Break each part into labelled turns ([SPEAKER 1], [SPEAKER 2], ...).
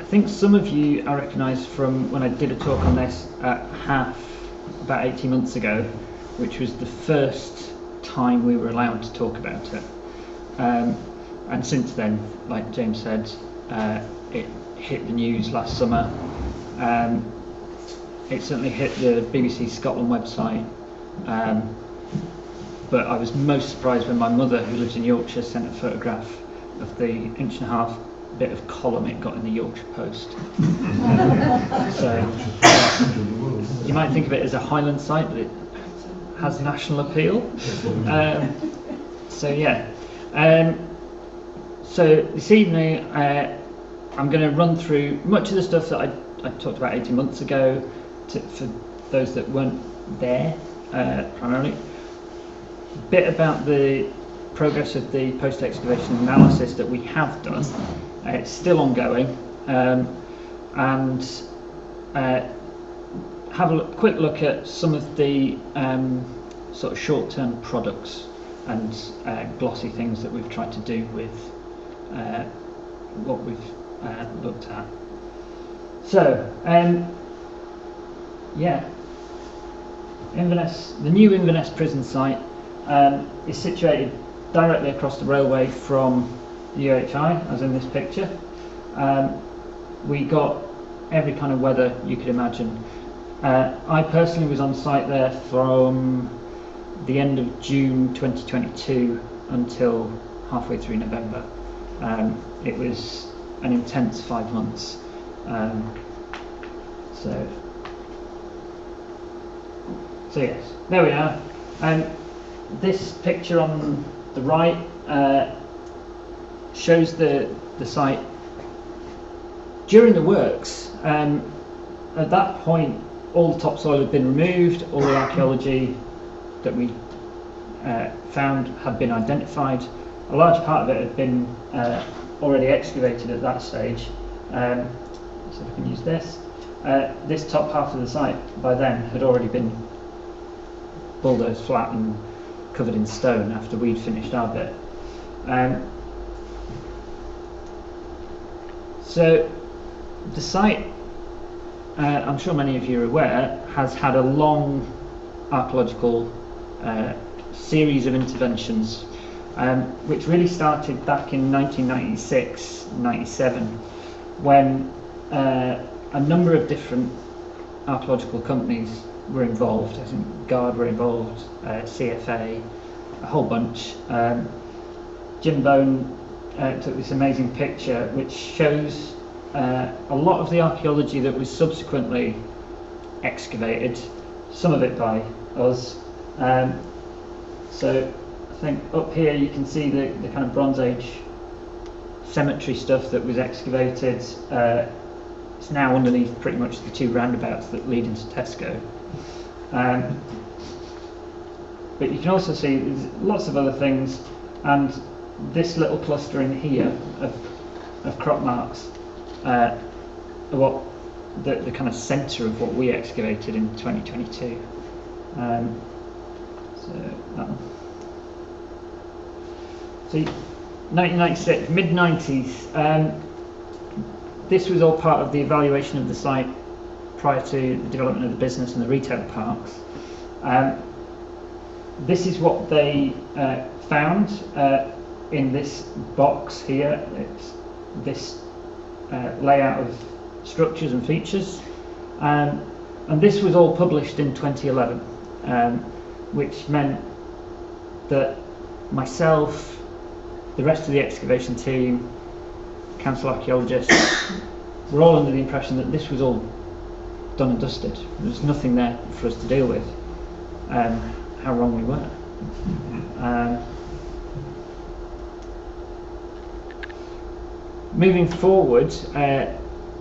[SPEAKER 1] I think some of you I recognise from when I did a talk on this at HAF about 18 months ago, which was the first time we were allowed to talk about it. And since then, like James said, it hit the news last summer. It certainly hit the BBC Scotland website. But I was most surprised when my mother, who lives in Yorkshire, sent a photograph of the inch-and-a-half bit of column it got in the Yorkshire Post. So you might think of it as a Highland site, but it has national appeal. So yeah. So this evening I'm going to run through much of the stuff that I talked about 18 months ago for those that weren't there primarily. A bit about the progress of the post-excavation analysis that we have done. It's still ongoing, and have a quick look at some of the sort of short-term products and glossy things that we've tried to do with what we've looked at. So, yeah, the new Inverness Prison site is situated directly across the railway from the UHI, as in this picture. We got every kind of weather you could imagine. I personally was on site there from the end of June 2022 until halfway through November. It was an intense 5 months. So yes, there we are. This picture on the right shows the site during the works. At that point, all the topsoil had been removed, all the archaeology that we found had been identified. A large part of it had been already excavated at that stage. So if I can use this. This top half of the site by then had already been bulldozed flat and covered in stone after we'd finished our bit. So the site, I'm sure many of you are aware, has had a long archaeological series of interventions, which really started back in 1996-97, when a number of different archaeological companies were involved. I think Guard were involved, CFA, a whole bunch. Jim Bone took this amazing picture which shows a lot of the archaeology that was subsequently excavated, some of it by us. So I think up here you can see the kind of Bronze Age cemetery stuff that was excavated. It's now underneath pretty much the two roundabouts that lead into Tesco. But you can also see there's lots of other things, and this little cluster in here of crop marks are what the kind of centre of what we excavated in 2022. So that one. So 1996, mid-90s. This was all part of the evaluation of the site prior to the development of the business and the retail parks. This is what they found in this box here. It's this layout of structures and features, and this was all published in 2011, which meant that myself, the rest of the excavation team, council archaeologists, were all under the impression that this was all done and dusted. There was nothing there for us to deal with. How wrong we were. Moving forward,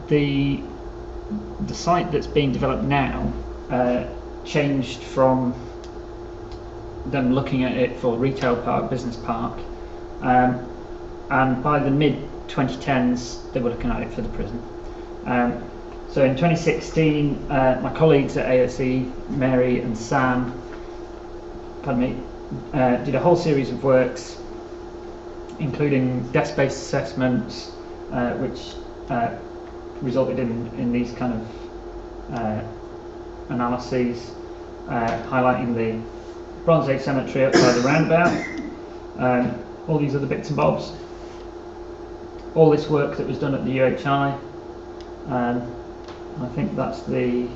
[SPEAKER 1] the site that's being developed now changed from them looking at it for retail park, business park, and by the mid-2010s they were looking at it for the prison. So in 2016, my colleagues at AOC, Mary and Sam, did a whole series of works, including desk-based assessments, which resulted in these kind of analyses, highlighting the Bronze Age cemetery outside the roundabout, all these other bits and bobs, all this work that was done at the UHI. I think that's the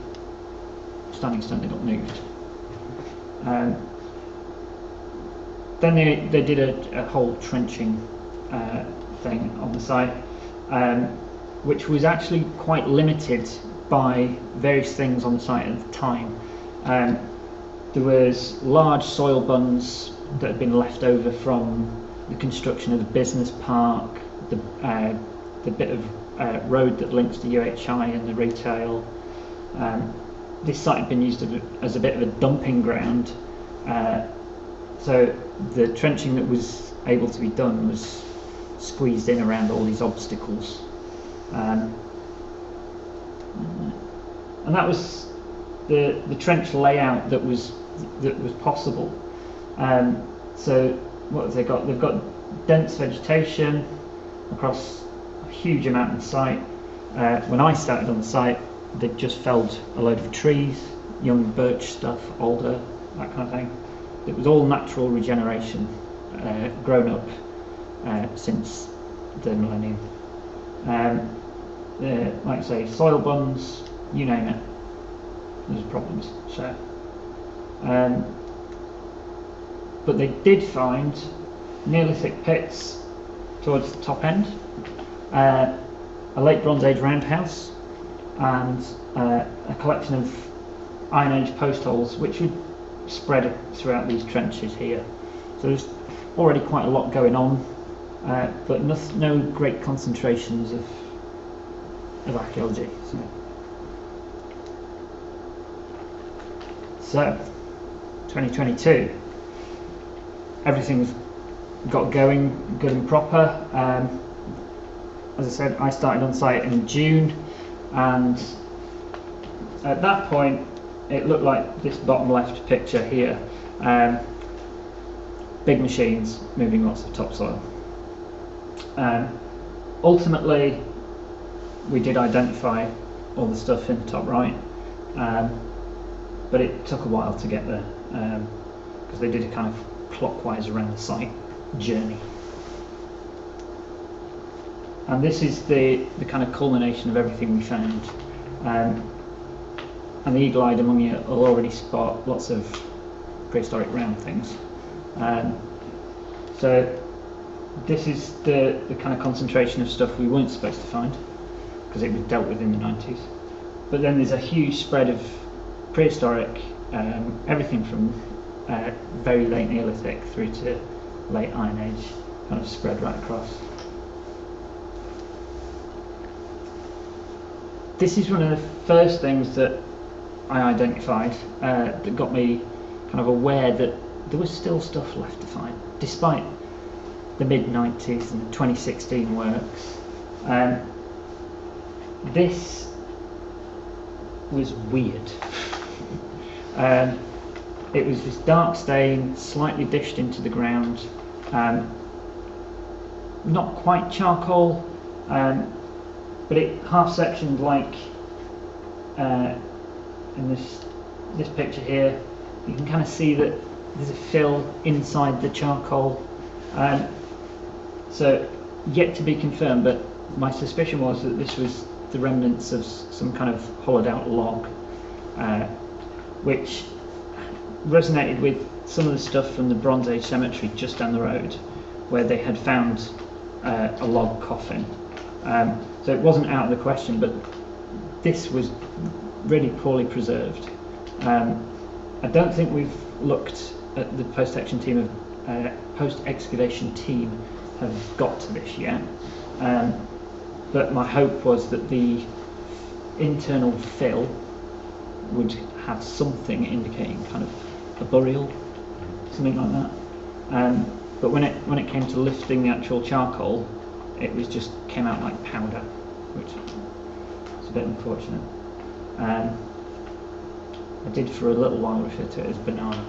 [SPEAKER 1] standing stone that got moved. Then they did a whole trenching thing on the site, which was actually quite limited by various things on the site at the time. There was large soil buns that had been left over from the construction of the business park, the bit of road that links to UHI and the retail. This site had been used as a bit of a dumping ground, so the trenching that was able to be done was squeezed in around all these obstacles, and that was the trench layout that was possible. So what have they got? They've got dense vegetation across a huge amount of the site. When I started on the site, they'd just felled a load of trees, young birch stuff, alder, that kind of thing. It was all natural regeneration, grown up since the millennium. Like I say, soil buns, you name it, there's problems. So, but they did find Neolithic pits towards the top end, a late Bronze Age roundhouse, and a collection of Iron Age post holes which would spread throughout these trenches here. So there's already quite a lot going on, but no great concentrations of archaeology. So 2022, everything's got going good and proper. As I said, I started on site in June, and at that point it looked like this bottom left picture here. Big machines moving lots of topsoil. Ultimately we did identify all the stuff in the top right, but it took a while to get there, because they did a kind of clockwise around the site journey. And this is the kind of culmination of everything we found. And the eagle-eyed among you will already spot lots of prehistoric round things. So this is the kind of concentration of stuff we weren't supposed to find, because it was dealt with in the 90s. But then there's a huge spread of prehistoric, everything from very late Neolithic through to late Iron Age, kind of spread right across. This is one of the first things that I identified that got me kind of aware that there was still stuff left to find, despite the mid-90s and the 2016 works. This was weird. It was this dark stain, slightly dished into the ground, not quite charcoal, but it half-sectioned like in this picture here. You can kind of see that there's a fill inside the charcoal. So yet to be confirmed, but my suspicion was that this was the remnants of some kind of hollowed out log, which resonated with some of the stuff from the Bronze Age cemetery just down the road, where they had found a log coffin. So it wasn't out of the question, but this was really poorly preserved. I don't think we've looked at the post-excavation team have got to this yet, but my hope was that the internal fill would have something indicating kind of a burial, something like that. But when it came to lifting the actual charcoal, it was just came out like powder, which is a bit unfortunate. I did for a little while refer to it as banana.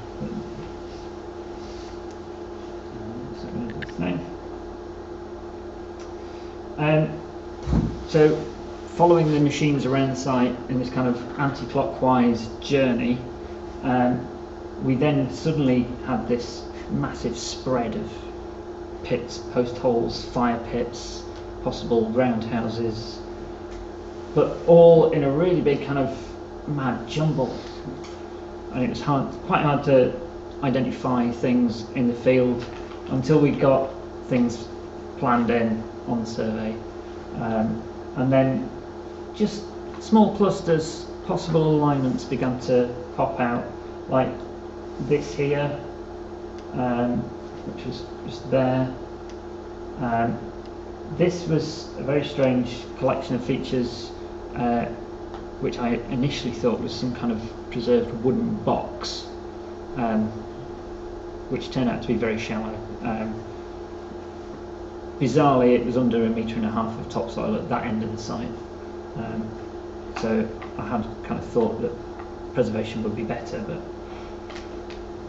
[SPEAKER 1] So following the machines around the site in this kind of anti-clockwise journey, we then suddenly had this massive spread of pits, post holes, fire pits, possible roundhouses, but all in a really big kind of mad jumble. And it was quite hard to identify things in the field until we got things planned in on the survey. And then just small clusters, possible alignments began to pop out, like this here, which was just there. This was a very strange collection of features, which I initially thought was some kind of preserved wooden box, which turned out to be very shallow. Bizarrely, it was under 1.5 meters of topsoil at that end of the site. So I had kind of thought that preservation would be better, but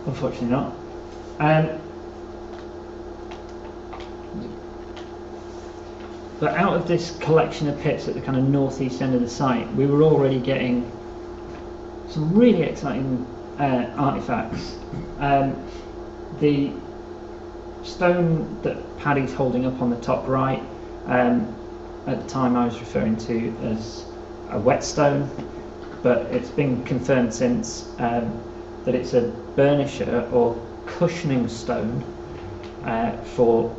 [SPEAKER 1] unfortunately not. But out of this collection of pits at the kind of northeast end of the site, we were already getting some really exciting artefacts. The stone that Paddy's holding up on the top right, at the time I was referring to as a whetstone, but it's been confirmed since that it's a burnisher or cushioning stone for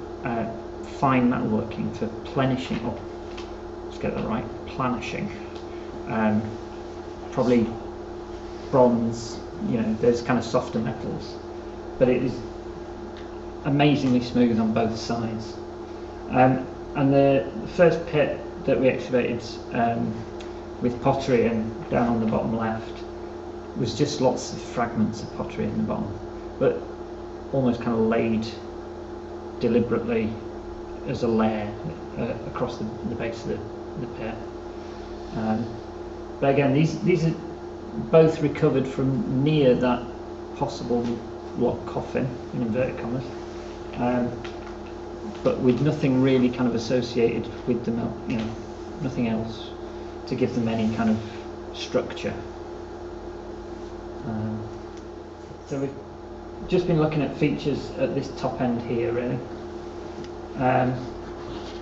[SPEAKER 1] fine metalworking, for plenishing, or let's get that right, planishing. Probably bronze, you know, those kind of softer metals, but it is amazingly smooth on both sides. And the first pit that we excavated with pottery and down on the bottom left was just lots of fragments of pottery in the bottom, but almost kind of laid deliberately as a layer across the base of the pit. But again, these are both recovered from near that possible block coffin, in inverted commas, but with nothing really kind of associated with them, you know, nothing else to give them any kind of structure. So we've just been looking at features at this top end here, really,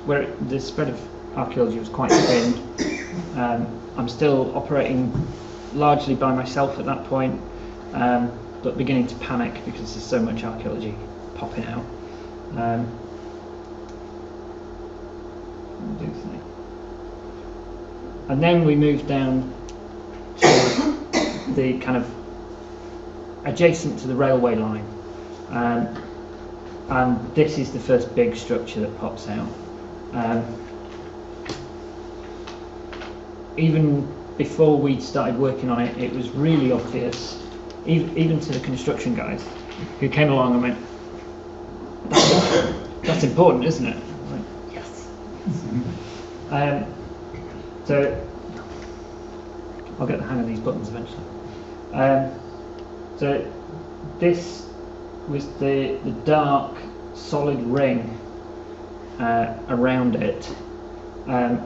[SPEAKER 1] where the spread of archaeology was quite thin. I'm still operating largely by myself at that point, but beginning to panic because there's so much archaeology popping out. And then we moved down to the kind of adjacent to the railway line, and this is the first big structure that pops out. Even before we'd started working on it, it was really obvious, even to the construction guys who came along and went, that's important, isn't it? Like, yes. So I'll get the hang of these buttons eventually. So this was the dark solid ring around it,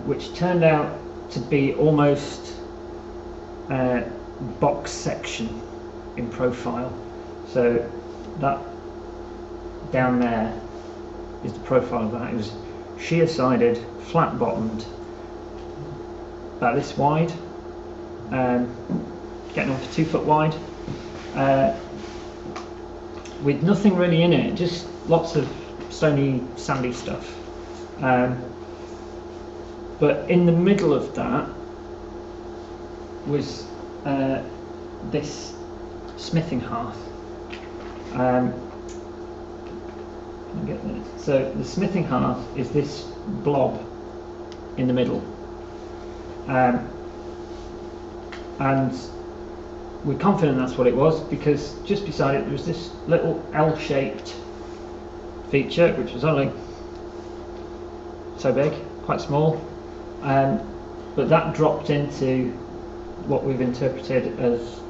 [SPEAKER 1] which turned out to be almost box section in profile. So that down there is the profile of that. It was sheer sided, flat bottomed, about this wide, getting on to 2 foot wide, with nothing really in it, just lots of stony, sandy stuff. But in the middle of that was this smithing hearth. So the smithing hearth is this blob in the middle, and we're confident that's what it was because just beside it there was this little L-shaped feature which was only so big, quite small, but that dropped into what we've interpreted as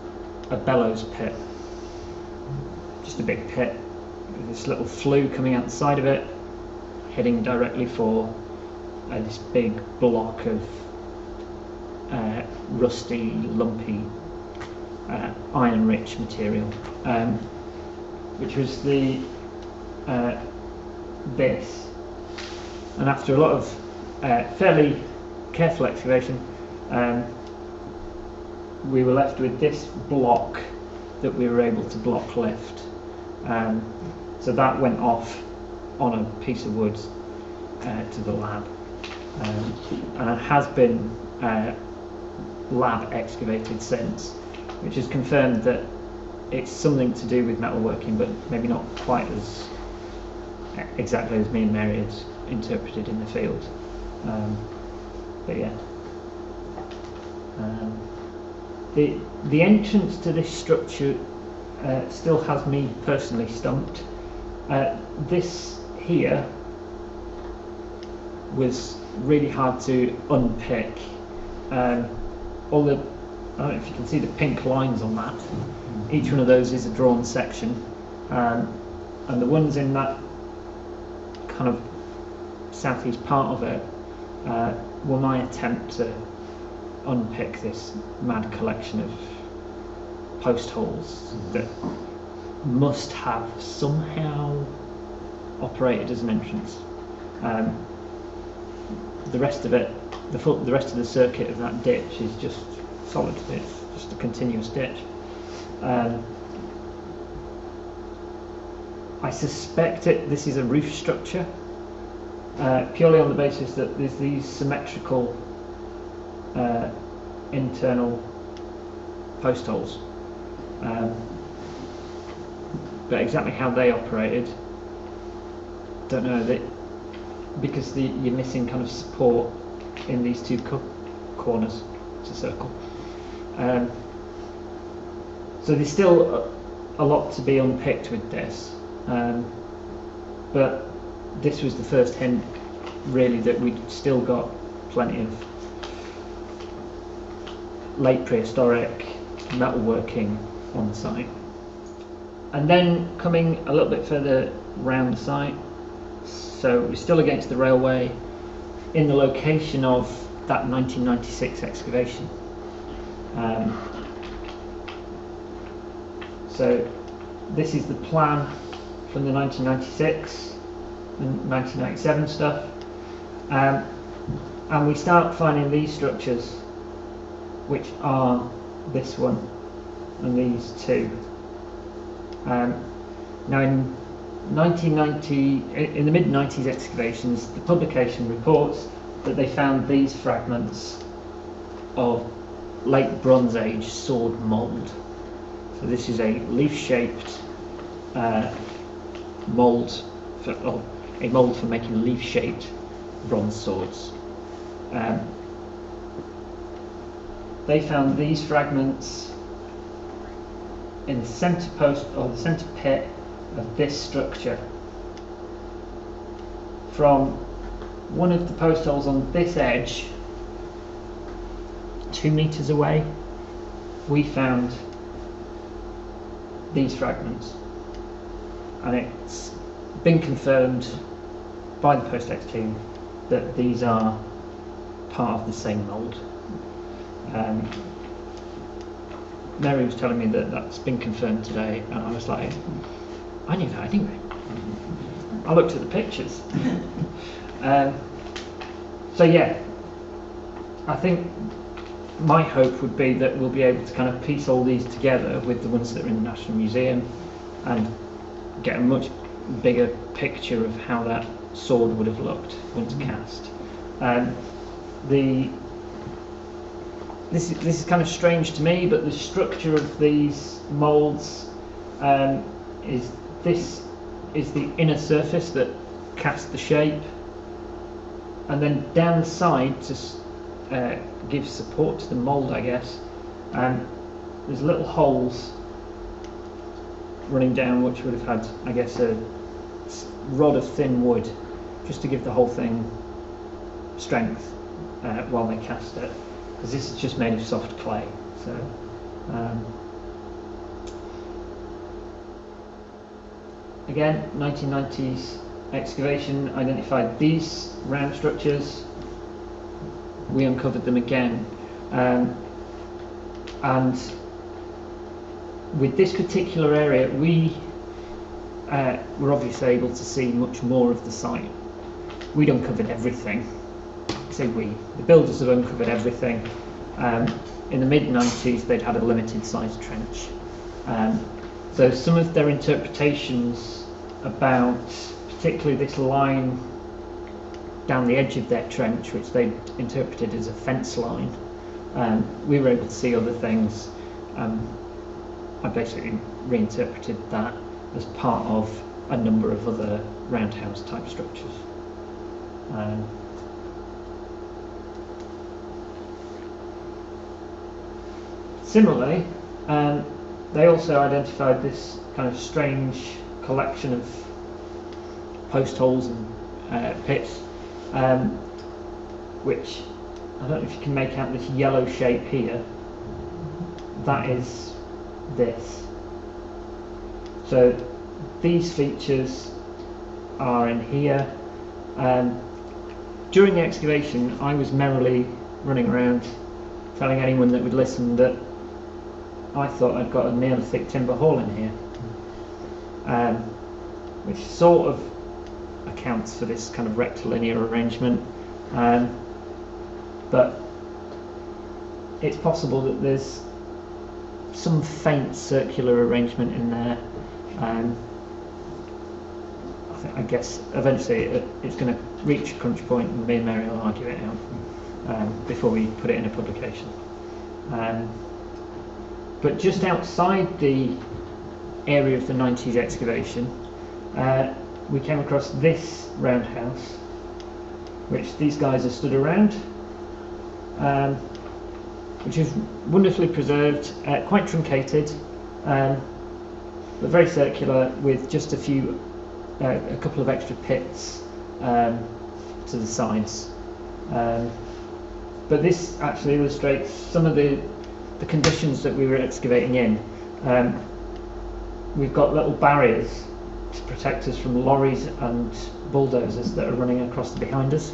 [SPEAKER 1] a bellows pit, just a big pit with this little flue coming out the side of it, heading directly for this big block of rusty, lumpy, iron-rich material, which was the this. And after a lot of fairly careful excavation, we were left with this block that we were able to block lift. So that went off on a piece of wood to the lab, and it has been lab excavated since, which has confirmed that it's something to do with metalworking, but maybe not quite as exactly as me and Mary had interpreted in the field. But yeah, the entrance to this structure still has me personally stumped. This here was really hard to unpick. All the, I don't know if you can see the pink lines on that. Each one of those is a drawn section, and the ones in that kind of southeast part of it were my attempt to unpick this mad collection of post holes that must have somehow operated as an entrance. The rest of it, the rest of the circuit of that ditch is just solid. It's just a continuous ditch. I suspect this is a roof structure, purely on the basis that there's these symmetrical internal post holes. But exactly how they operated, don't know. Because you're missing kind of support in these two corners. It's a circle. So there's still a lot to be unpicked with this, but this was the first hint, really, that we'd still got plenty of late prehistoric metalworking on the site. And then coming a little bit further round the site, so we're still against the railway, in the location of that 1996 excavation. So this is the plan from the 1996 and 1997 stuff, and we start finding these structures, which are this one and these two. Now in 1990, in the mid-90s excavations, the publication reports that they found these fragments of late Bronze Age sword mould. So this is a leaf-shaped mould, a mould for making leaf-shaped bronze swords. They found these fragments in the centre post, or the centre pit of this structure. From one of the post holes on this edge, 2 meters away, we found these fragments, and it's been confirmed by the Post-ex team that these are part of the same mould. Mary was telling me that that's been confirmed today, and I was like, I knew that anyway. I looked at the pictures. So yeah, I think my hope would be that we'll be able to kind of piece all these together with the ones that are in the National Museum and get a much bigger picture of how that sword would have looked once cast. This is kind of strange to me, but the structure of these moulds is the inner surface that casts the shape, and then down the side to give support to the mould, I guess. There's little holes running down which would have had, I guess, a rod of thin wood just to give the whole thing strength while they cast it, because this is just made of soft clay. So again, 1990s excavation identified these round structures. We uncovered them again. And with this particular area, we were obviously able to see much more of the site. We'd uncovered everything. I say we, the builders have uncovered everything. In the mid-90s, they'd had a limited sized trench. So some of their interpretations about particularly this line down the edge of their trench, which they interpreted as a fence line, we were able to see other things. I basically reinterpreted that as part of a number of other roundhouse type structures. Similarly, they also identified this kind of strange collection of post holes and pits, which I don't know if you can make out this yellow shape here. That is this. So these features are in here. During the excavation, I was merrily running around telling anyone that would listen that I thought I'd got a Neolithic timber hall in here, which sort of accounts for this kind of rectilinear arrangement, but it's possible that there's some faint circular arrangement in there. I guess eventually it's going to reach a crunch point and me and Mary will argue it out before we put it in a publication. But just outside the area of the 90s excavation, we came across this roundhouse, which these guys have stood around, which is wonderfully preserved, quite truncated, but very circular, with just a couple of extra pits to the sides. But this actually illustrates some of the conditions that we were excavating in. We've got little barriers to protect us from lorries and bulldozers that are running across the behind us.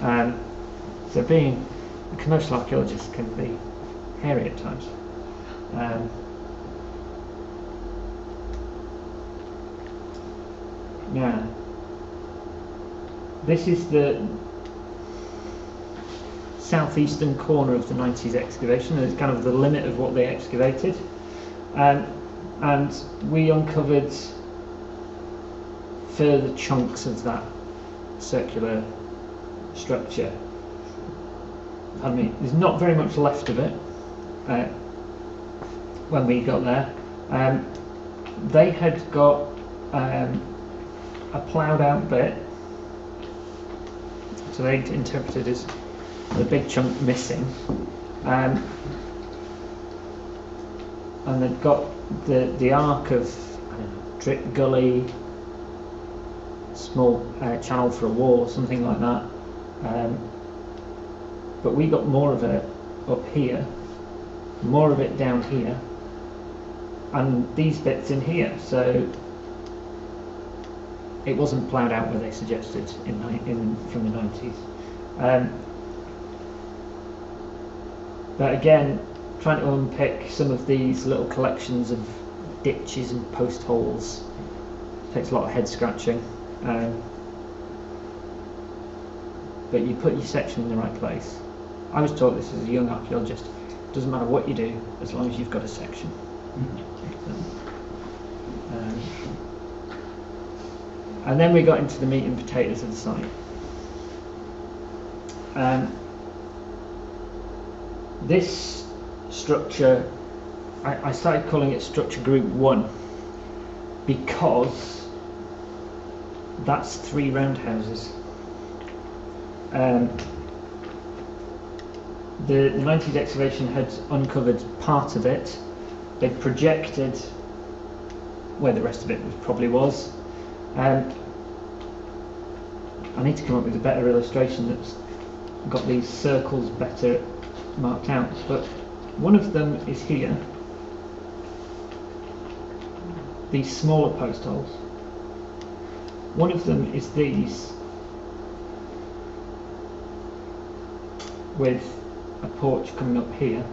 [SPEAKER 1] So being a commercial archaeologist can be hairy at times. Now, this is the southeastern corner of the 90s excavation, and it's kind of the limit of what they excavated. And we uncovered further chunks of that circular structure. Pardon me, there's not very much left of it when we got there. They had got a ploughed out bit, so they interpreted as the big chunk missing, and they've got the arc of, I don't know, drip gully, small channel for a wall or something like that, but we got more of it up here, more of it down here, and these bits in here. So it wasn't ploughed out where they suggested from the 90s. But again, trying to unpick some of these little collections of ditches and post holes takes a lot of head scratching. But you put your section in the right place. I was taught this as a young archaeologist: it doesn't matter what you do as long as you've got a section. And then we got into the meat and potatoes of the site. This structure, I started calling it structure group 1 because that's 3 roundhouses. The 90s excavation had uncovered part of it. They projected where the rest of it probably was. I need to come up with a better illustration that's got these circles better marked out, but one of them is here, these smaller post holes. One of them is these, with a porch coming up here,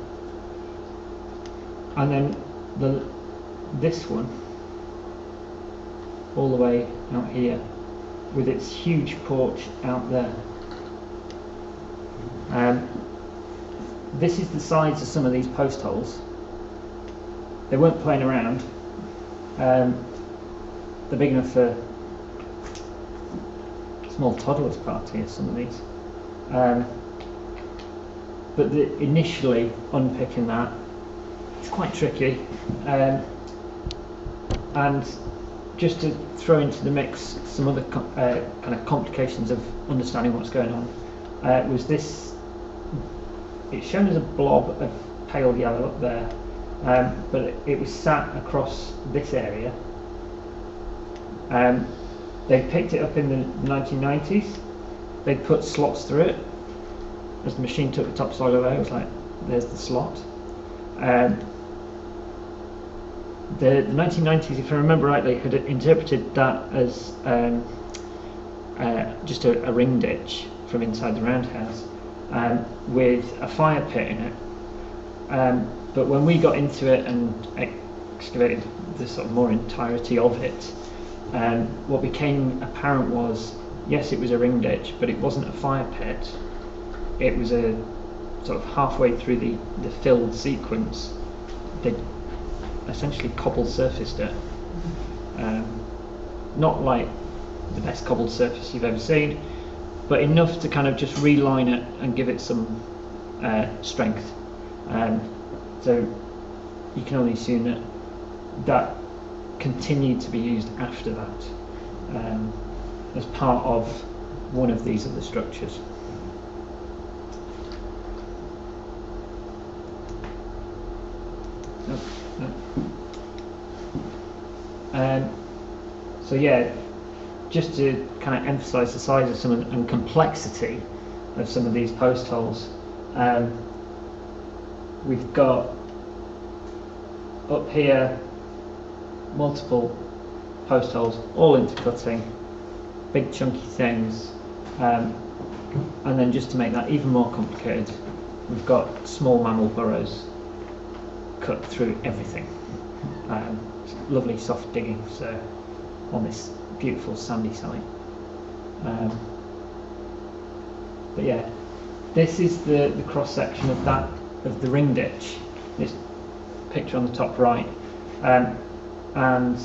[SPEAKER 1] And then this one, all the way out here, with its huge porch out there. This is the size of some of these post holes. They weren't playing around. They're big enough for small toddlers party, some of these. But initially unpicking that, it's quite tricky. And just to throw into the mix some other kind of complications of understanding what's going on, was this. It's shown as a blob of pale yellow up there, but it was sat across this area. They picked it up in the 1990s. They put slots through it. As the machine took the topsoil away, it was like, there's the slot. The 1990s, if I remember rightly, had interpreted that as just a ring ditch from inside the roundhouse with a fire pit in it. But when we got into it and excavated the sort of more entirety of it, what became apparent was, yes, it was a ring ditch, but it wasn't a fire pit. It was a sort of halfway through the filled sequence, they essentially cobbled surfaced it. Not like the best cobbled surface you've ever seen, but enough to kind of just reline it and give it some strength. So you can only assume that continued to be used after that as part of one of these other structures. So yeah, just to kind of emphasise the size of some and complexity of some of these post holes, we've got up here multiple post holes, all intercutting, big chunky things, and then just to make that even more complicated, we've got small mammal burrows cut through everything. Lovely soft digging, so on this beautiful sandy site. But yeah, this is the cross section of the ring ditch. This picture on the top right, and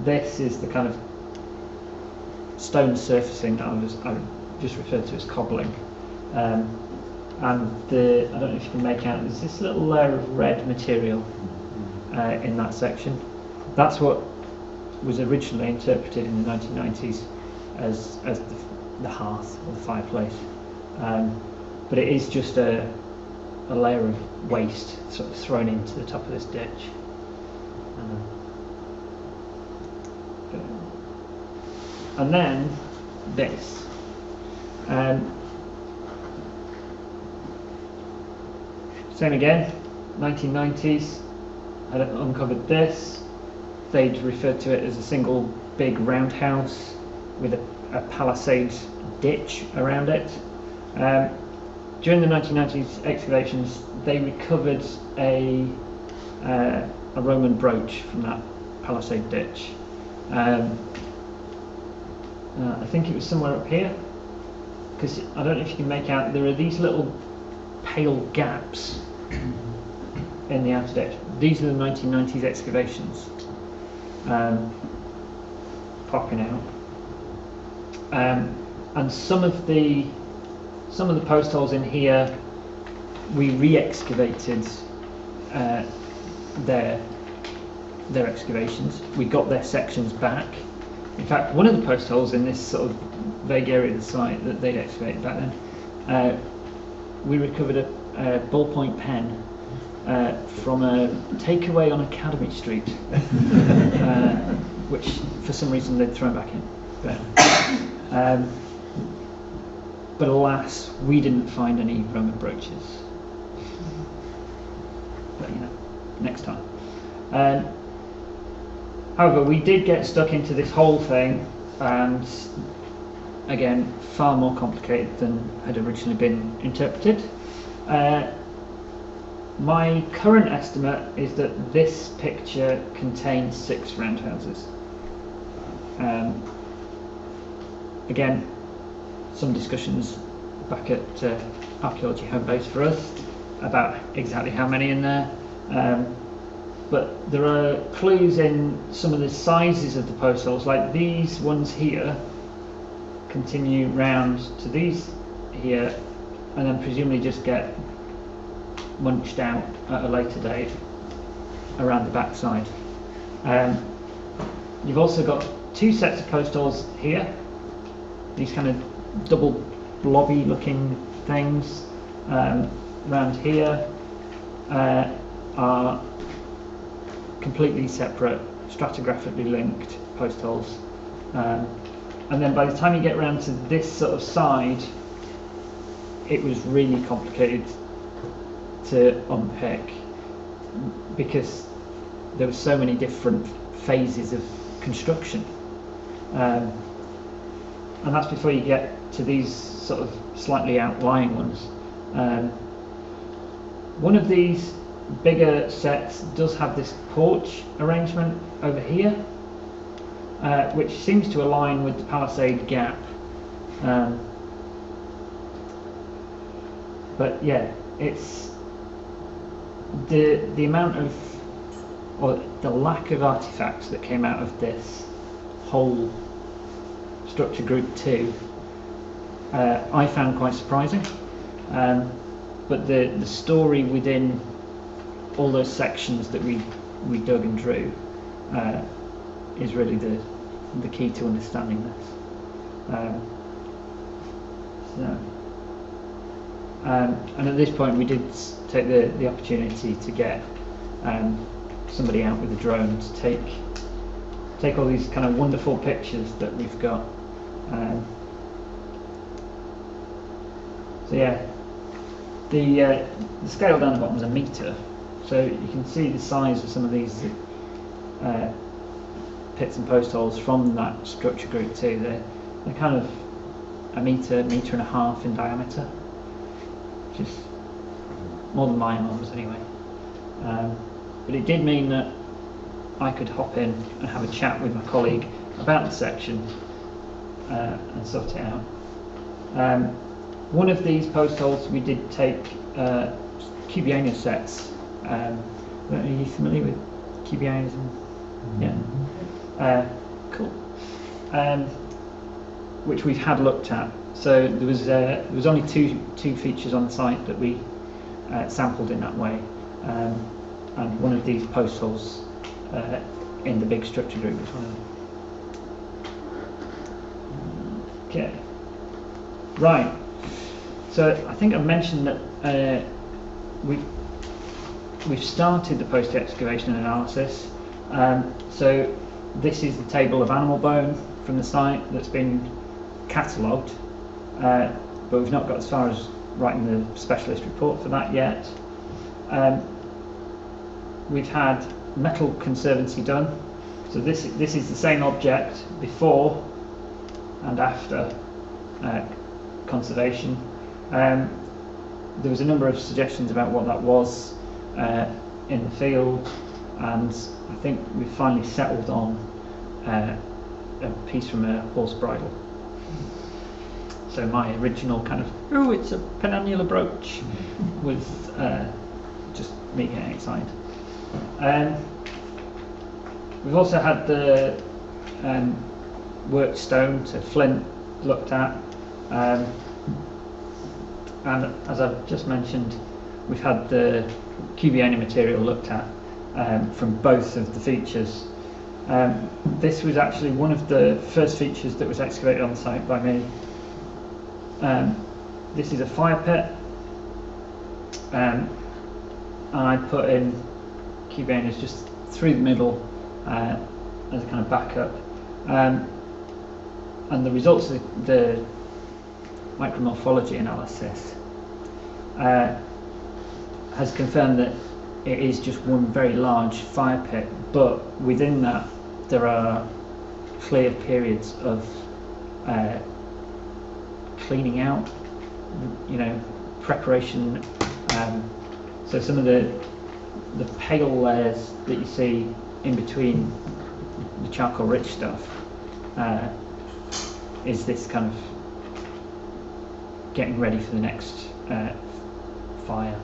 [SPEAKER 1] this is the kind of stone surfacing that I just referred to as cobbling. And I don't know if you can make out, there's this little layer of red material in that section. That's what was originally interpreted in the 1990s as the hearth or the fireplace. But it is just a layer of waste sort of thrown into the top of this ditch. And then this. Same again, 1990s, had uncovered this. They'd referred to it as a single big roundhouse with a palisade ditch around it. During the 1990s excavations, they recovered a Roman brooch from that palisade ditch. I think it was somewhere up here, because I don't know if you can make out, there are these little pale gaps in the outer ditch. These are the 1990s excavations popping out, and some of the post holes in here we re-excavated their excavations. We got their sections back. In fact, one of the post holes in this sort of vague area of the site that they'd excavated back then, we recovered a ballpoint pen from a takeaway on Academy Street, which for some reason they'd thrown back in. But alas, we didn't find any Roman brooches. But you know, next time. However, we did get stuck into this whole thing, and again, far more complicated than had originally been interpreted. My current estimate is that this picture contains 6 roundhouses. Again, some discussions back at Archaeology home base for us about exactly how many in there. But there are clues in some of the sizes of the post holes, like these ones here continue round to these here, and then presumably just get munched out at a later date around the backside. You've also got 2 sets of post holes here, these kind of double blobby looking things around here are completely separate, stratigraphically linked post holes. And then by the time you get around to this sort of side, it was really complicated to unpick because there were so many different phases of construction. And that's before you get to these sort of slightly outlying ones. One of these bigger sets does have this porch arrangement over here, which seems to align with the palisade gap. But yeah, it's the amount of, or the lack of artifacts that came out of this whole structure group 2 I found quite surprising. But the story within all those sections that we dug and drew is really the key to understanding this. And at this point we did take the opportunity to get somebody out with a drone to take all these kind of wonderful pictures that we've got. So yeah, the scale down the bottom is a metre, so you can see the size of some of these pits and post holes from that structure group 2. They're kind of a metre and a half in diameter, which is more than my arms anyway. But it did mean that I could hop in and have a chat with my colleague about the section and sort it out. One of these post holes we did take Cubiana sets. Are you familiar with Cubianas? Yeah. Cool. Which we've had looked at. So there was only two features on site that we sampled in that way, and one of these post holes in the big structure group was one of them. Okay. Right. So I think I mentioned that we've started the post-excavation analysis. So this is the table of animal bone from the site that's been catalogued, but we've not got as far as writing the specialist report for that yet. We've had metal conservancy done. So this is the same object before and after conservation. There was a number of suggestions about what that was in the field, and I think we finally settled on a piece from a horse bridle. So my original kind of, it's a penannular brooch, was just me getting excited. We've also had the worked stone to flint looked at, and as I've just mentioned, we've had the Cubiana material looked at from both of the features. This was actually one of the first features that was excavated on site by me. This is a fire pit, and I put in Cubianas just through the middle as a kind of backup, and the results of the micromorphology analysis has confirmed that it is just one very large fire pit, but within that there are clear periods of cleaning out, preparation, So some of the pale layers that you see in between the charcoal rich stuff is this kind of getting ready for the next fire.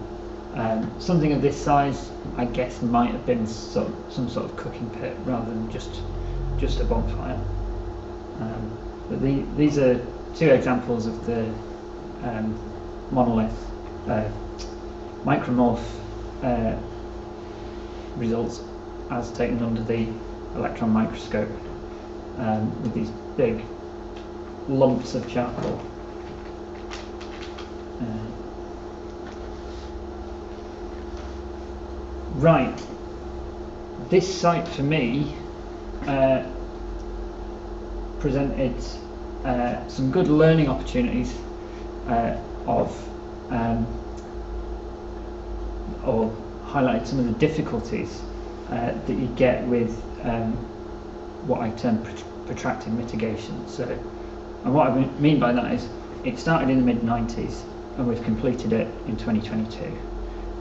[SPEAKER 1] Something of this size, I guess, might have been some sort of cooking pit rather than just a bonfire. But these are two examples of the monolith micromorph results as taken under the electron microscope, with these big lumps of charcoal. Right, this site for me presented some good learning opportunities or highlighted some of the difficulties that you get with what I term protracted mitigation. So, and what I mean by that is, it started in the mid-90s and we've completed it in 2022.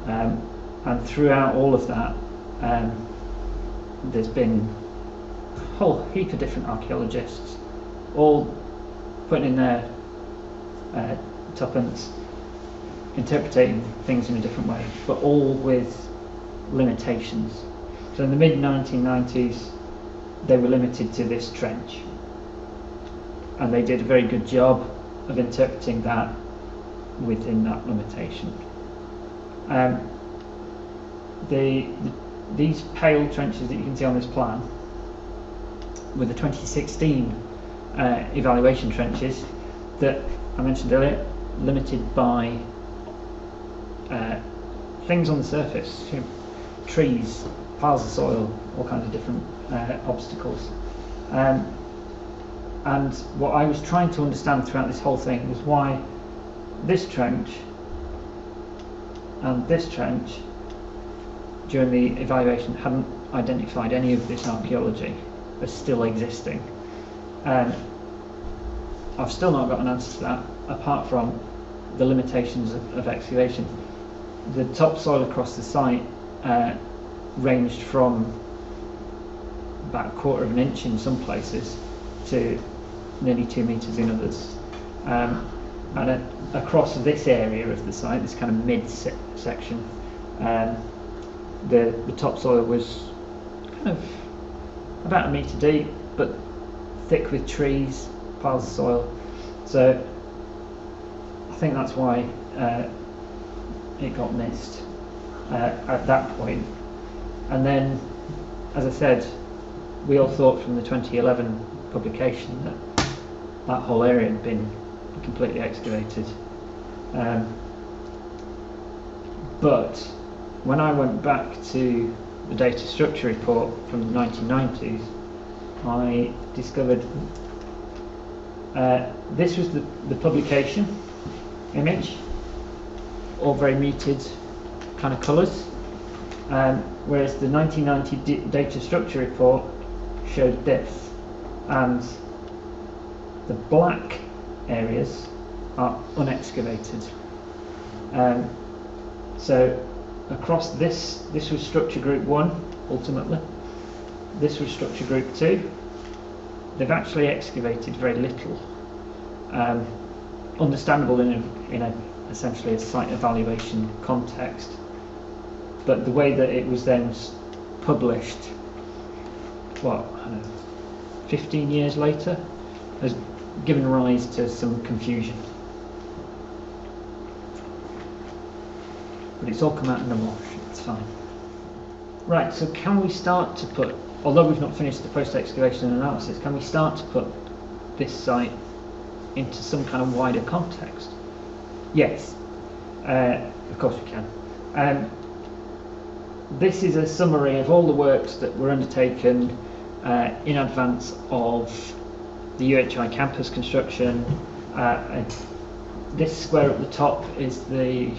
[SPEAKER 1] And throughout all of that, there's been a whole heap of different archaeologists, all putting in their tuppence, interpreting things in a different way, but all with limitations. So in the mid-1990s, they were limited to this trench, and they did a very good job of interpreting that within that limitation. These pale trenches that you can see on this plan were the 2016 evaluation trenches that I mentioned earlier, limited by things on the surface, trees, piles of soil, all kinds of different obstacles. And what I was trying to understand throughout this whole thing was why this trench and this trench during the evaluation hadn't identified any of this archaeology as still existing. I've still not got an answer to that, apart from the limitations of excavation. The topsoil across the site ranged from about 1/4 of an inch in some places to nearly 2 meters in others. And across this area of the site, this kind of mid-section, the topsoil was kind of about 1 meter deep, but thick with trees, piles of soil. So I think that's why it got missed at that point. And then, as I said, we all thought from the 2011 publication that whole area had been completely excavated. But when I went back to the data structure report from the 1990s, I discovered this was the publication image, all very muted kind of colours, whereas the 1990 data structure report showed this, and the black areas are unexcavated. So across this was structure group 1 ultimately, this was structure group 2. They've actually excavated very little, understandable in a essentially a site evaluation context, but the way that it was then published, what, I don't know, 15 years later, has given rise to some confusion. But it's all come out in the wash, it's fine. Right, so can we start to put, although we've not finished the post-excavation analysis, can we start to put this site into some kind of wider context? Yes, of course we can. This is a summary of all the works that were undertaken in advance of the UHI campus construction. This square at the top is it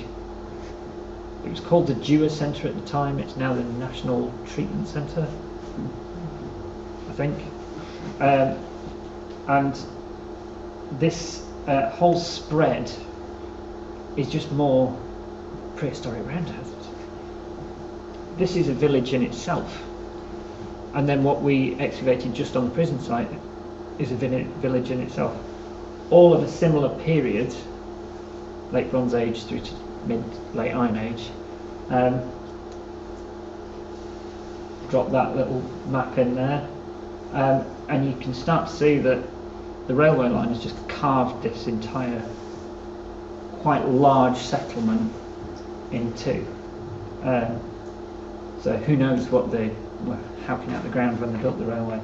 [SPEAKER 1] was called the Dewar Centre at the time, it's now the National Treatment Centre, I think. And this whole spread is just more prehistoric roundhouses. This is a village in itself. And then what we excavated just on the prison site is a village in itself. All of a similar period, late Bronze Age through to late Iron Age. Drop that little map in there, and you can start to see that the railway line has just carved this entire quite large settlement in two. So who knows what they were hacking out the ground when they built the railway,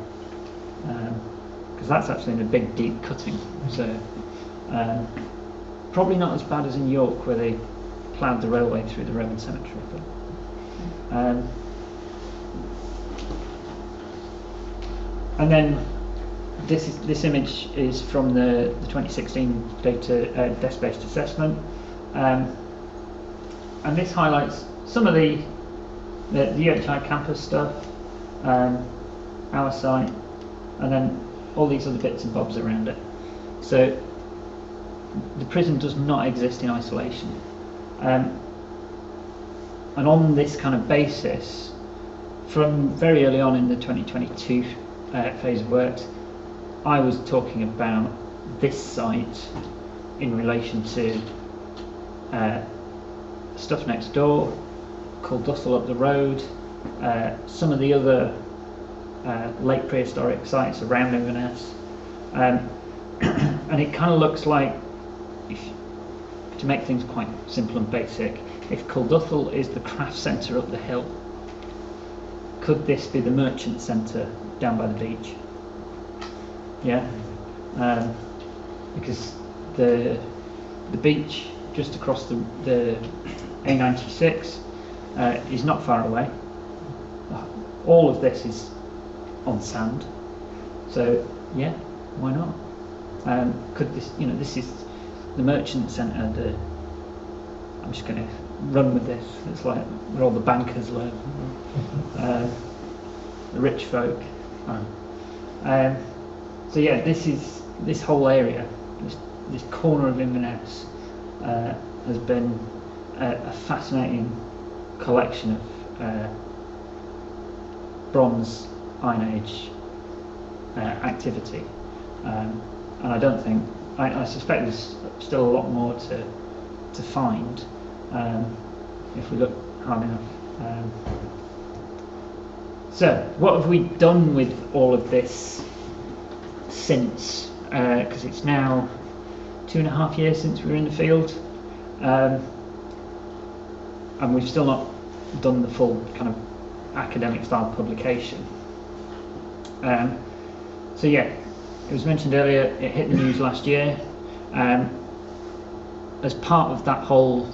[SPEAKER 1] because that's actually in a big deep cutting. So probably not as bad as in York where they ploughed the railway through the Roman cemetery. But, and then this image is from the 2016 data desk-based assessment, and this highlights some of the UHI campus stuff, our site, and then all these other bits and bobs around it. So the prison does not exist in isolation, and on this kind of basis, from very early on in the 2022 phase of works, I was talking about this site in relation to stuff next door, Coldustle up the road, some of the other late prehistoric sites around Inverness, and it kind of looks like, to make things quite simple and basic, if Coldustle is the craft centre up the hill, could this be the merchant centre down by the beach? Yeah, because the beach just across the A96 is not far away. All of this is on sand, so yeah, why not? Could this, this is the merchant centre. I'm just going to run with this. It's like where all the bankers live, the rich folk. So yeah, this whole area, this corner of Inverness, has been a fascinating collection of Bronze, Iron Age activity, and I suspect there's still a lot more to find if we look hard enough. So what have we done with all of this since? Because it's now 2.5 years since we were in the field, and we've still not done the full kind of academic style publication. So yeah, it was mentioned earlier, it hit the news last year. As part of that whole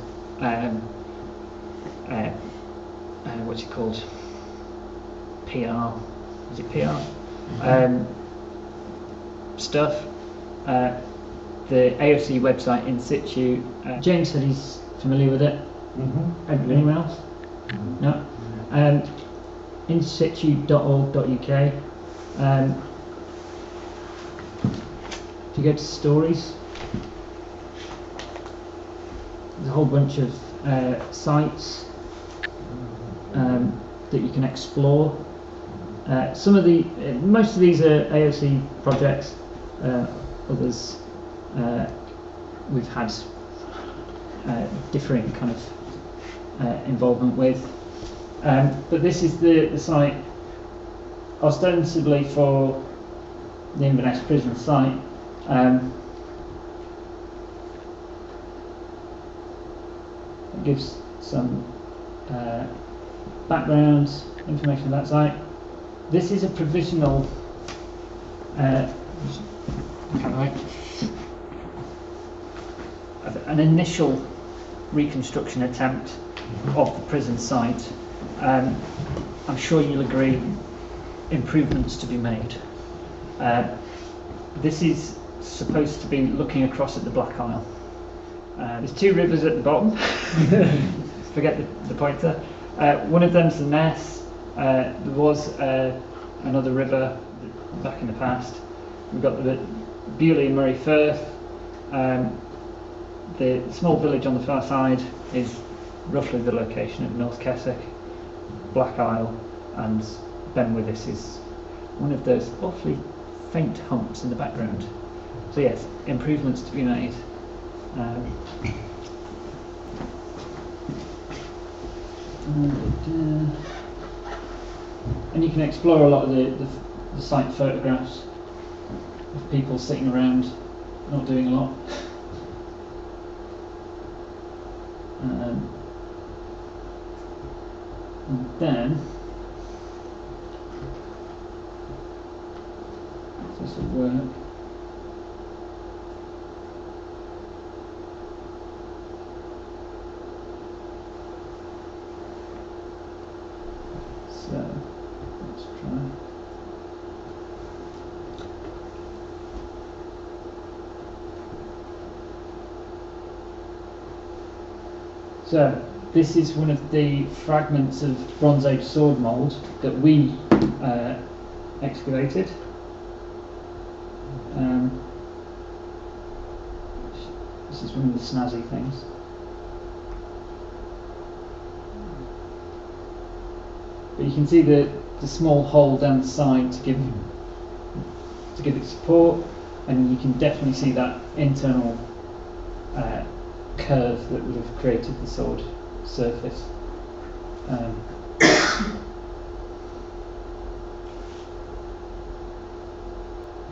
[SPEAKER 1] what's it called? PR? Is it PR? Stuff. The AOC website In Situ. James said he's familiar with it. Mm-hmm. Anyone else? Mm-hmm. No. insitu.org.uk. If you go to stories, there's a whole bunch of sites that you can explore. Most of these are AOC projects. Others we've had differing kind of involvement with. But this is the site ostensibly for the Inverness Prison site. It gives some background information on that site. This is a provisional an initial reconstruction attempt of the prison site. I'm sure you'll agree, improvements to be made. This is supposed to be looking across at the Black Isle. There's two rivers at the bottom. Forget the pointer. One of them's the Ness. There was another river back in the past. We've got the Bewley and Murray Firth. The small village on the far side is roughly the location of North Keswick, Black Isle, and Ben Withis is one of those awfully faint humps in the background. So yes, improvements to be made. And you can explore a lot of the site photographs of people sitting around, not doing a lot. And then, if this will work. So, let's try. So, this is one of the fragments of Bronze Age sword mould that we excavated. This is one of the snazzy things. But you can see the small hole down the side to give it support, and you can definitely see that internal curve that would have created the sword surface.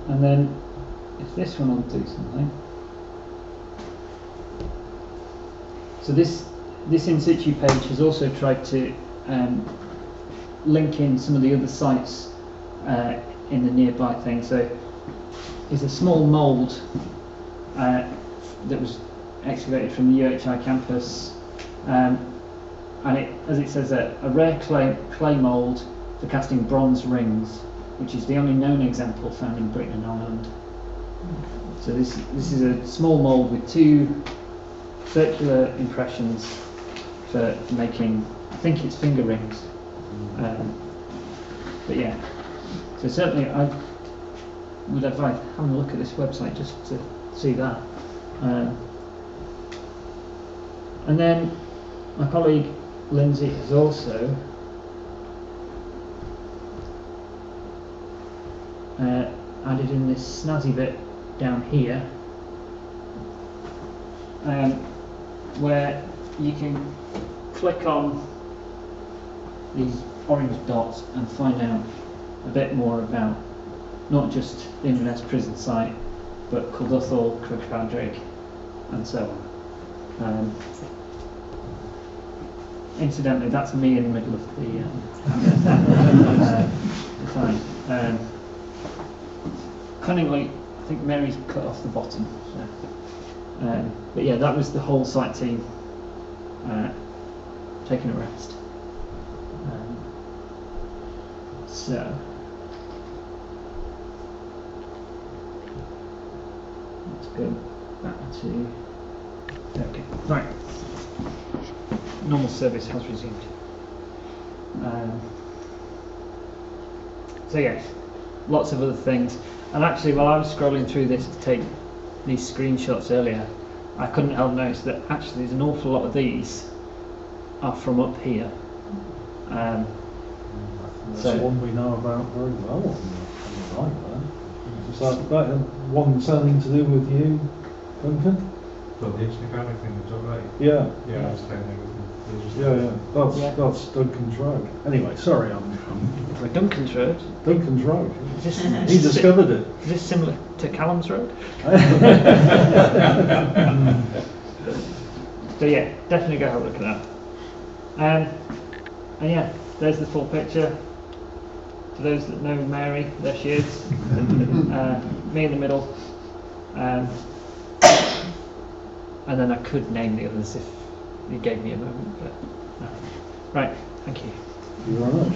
[SPEAKER 1] And then, if this one will do something. So this in situ page has also tried to link in some of the other sites in the nearby thing. So is a small mould that was excavated from the UHI campus, and it, as it says, a rare clay mould for casting bronze rings, which is the only known example found in Britain and Ireland. So this is a small mould with two circular impressions for making, I think it's finger rings. But yeah, so certainly I would advise having a look at this website just to see that. And then my colleague Lindsay has also added in this snazzy bit down here, where you can click on these orange dots and find out a bit more about not just the Inverness Prison site, but Culduthel, Crugpadrig, and so on. Incidentally, that's me in the middle of the site. Cunningly, I think Mary's cut off the bottom. So. But yeah, that was the whole site team taking a rest. So let's go back to okay. Right. Normal service has resumed. So yes, lots of other things. And actually, while I was scrolling through this to take these screenshots earlier, I couldn't help notice that actually there's an awful lot of these are from up here.
[SPEAKER 2] That's
[SPEAKER 1] So
[SPEAKER 2] one we know about very well on the right there. Is that one something to do with you, Duncan?
[SPEAKER 3] But the excavating thing was alright.
[SPEAKER 2] Yeah.
[SPEAKER 3] Yeah, I was kind of
[SPEAKER 2] That's Duncan's road. Anyway, sorry, I'm
[SPEAKER 1] Duncan's Road.
[SPEAKER 2] Duncan's road.
[SPEAKER 1] Is this,
[SPEAKER 2] He discovered it.
[SPEAKER 1] Is this similar to Callum's Road? So yeah, definitely go have a look at that. And yeah, there's the full picture. For those that know Mary, there she is. Me in the middle. And then I could name the others if you gave me a moment. But right, thank you.
[SPEAKER 2] Thank you very much.